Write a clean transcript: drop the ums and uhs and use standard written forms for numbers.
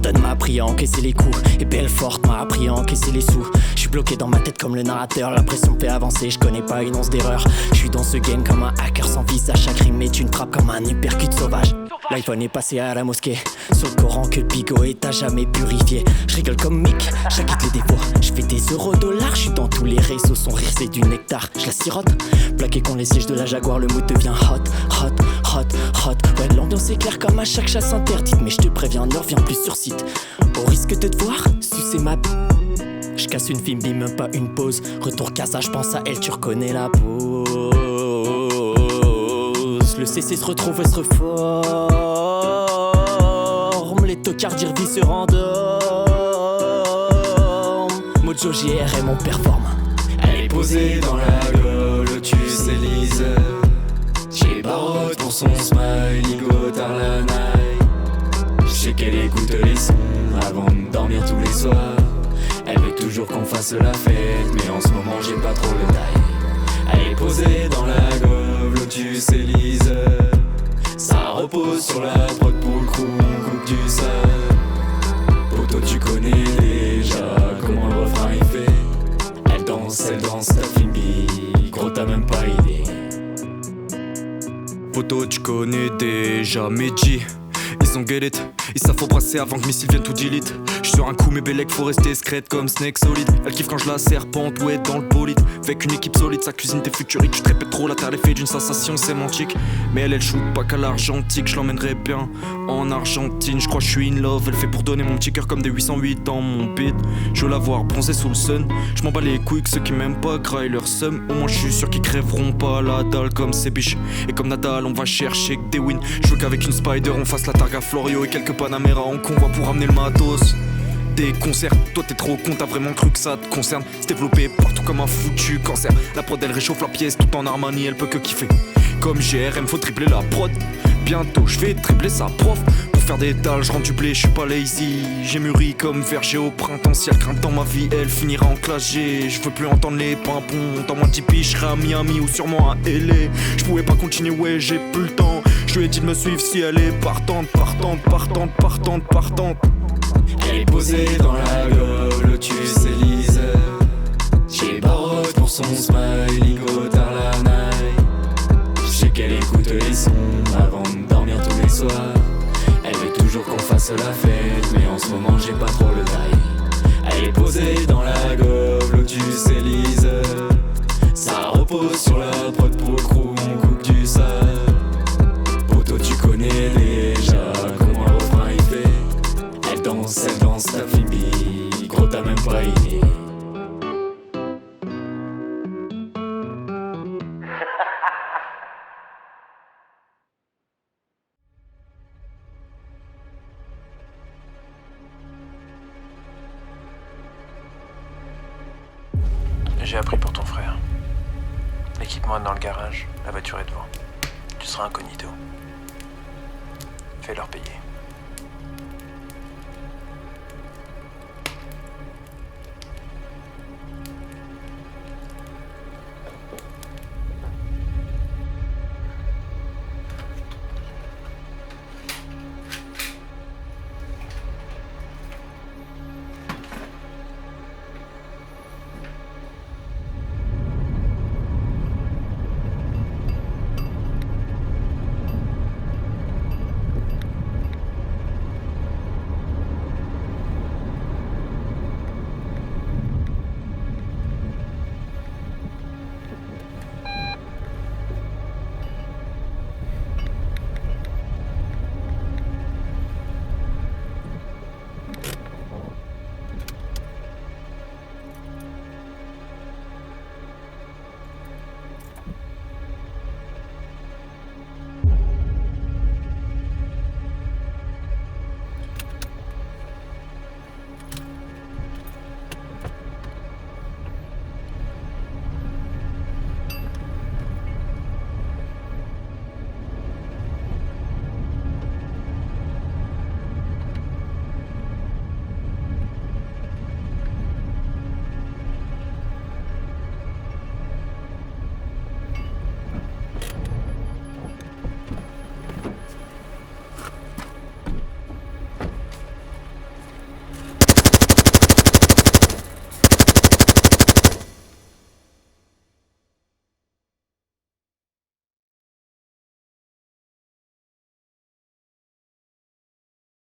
Jordan m'a appris à encaisser les coups, et Belfort m'a appris à encaisser les sous. J'suis bloqué dans ma tête comme le narrateur, la pression me fait avancer, j'connais pas une once d'erreur. J'suis dans ce game comme un hacker sans visage, chaque rime est une frappe comme un uppercut sauvage. L'iPhone est passé à la mosquée, sur le Coran que le bigot est à jamais purifié. J'rigole comme Mick, j'acquitte les défauts. J'fais des €, j'suis dans tous les réseaux, son rire c'est du nectar. J'la sirote, plaqué contre les sièges de la Jaguar, le mood devient hot, hot, hot, hot. Ouais, l'ambiance est claire comme à chaque chasse interdite, mais j'te préviens, ne reviens plus sur site. Au risque de te voir, sucer ma j'casse une film, bim, même pas une pause. Retour casa, j'pense à elle, tu reconnais la pose. Le CC se retrouve et se reforme. Les tocards d'Irvi se rendorment. Mojo JRM on performe. Elle est posée dans la gueule, tu sais Lise. J'ai barotte pour son smile, ligotar la night. J'sais qu'elle écoute les sons avant de dormir tous les soirs. Elle veut toujours qu'on fasse la fête, mais en ce moment j'ai pas trop le taille. Elle est posée dans la gueule, tu sais Lise. Ça repose sur la prod pour le crew, on coupe du sable. Poto tu connais déjà comment le refrain il fait. Elle danse, ta filmie, gros t'as même pas idée. Poto tu connais déjà Medji. Ils ont get it, ils savent faut brasser avant que missiles viennent tout delete. J'suis sur un coup, mes bellec faut rester secrète comme Snake solide. Elle kiffe quand je la serpente, ouais dans le bolide. Avec une équipe solide, sa cuisine t'es futurique. Tu te répètes trop, la terre l'effet d'une sensation sémantique. Mais elle shoot pas qu'à l'argentique, je l'emmènerai bien en Argentine. Je crois que je suis in love, elle fait pour donner mon petit cœur comme des 808 dans mon beat. Je veux la voir bronzer sous le sun. Je m'en bats les couilles que ceux qui m'aiment pas graillent leur seum. Au moins je suis sûr qu'ils crèveront pas la dalle comme ces biches. Et comme Nadal, on va chercher que des wins. Je veux qu'avec une Spider on fasse la targa Florio et quelques Panamera en convoi pour amener le matos. Des concerts, toi t'es trop con, t'as vraiment cru que ça te concerne. C'est développé partout comme un foutu cancer. La prod elle réchauffe la pièce tout en Armani, elle peut que kiffer. Comme GRM faut tripler la prod. Bientôt je vais tripler sa prof. Pour faire des dalles, je rends du blé, je suis pas lazy. J'ai mûri comme verger au printemps. Si elle craint dans ma vie, elle finira en classe G. Je veux plus entendre les pimpons. Dans moins de 10 piges, je serai à Miami ou sûrement à LA. Je pouvais pas continuer, ouais j'ai plus le temps. Je lui ai dit de me suivre si elle est partante, partante, partante, partante, partante. Elle est posée dans la gueule, tu sais Lise. J'ai barotte pour son smile, ligotar la night. J'sais qu'elle écoute les sons avant de dormir tous les soirs. Elle veut toujours qu'on fasse la fête, mais en ce moment j'ai pas trop le taille. Elle est posée dans la gueule, tu sais Lise. Ça repose sur la prod pour le crew, on coupe du sable. Poto tu connais déjà comment le refrain il fait. Elle danse, ta filmie, gros t'as même pas idée. J'ai appris pour ton frère. L'équipement est dans le garage, la voiture est devant. Tu seras incognito. Fais-leur payer.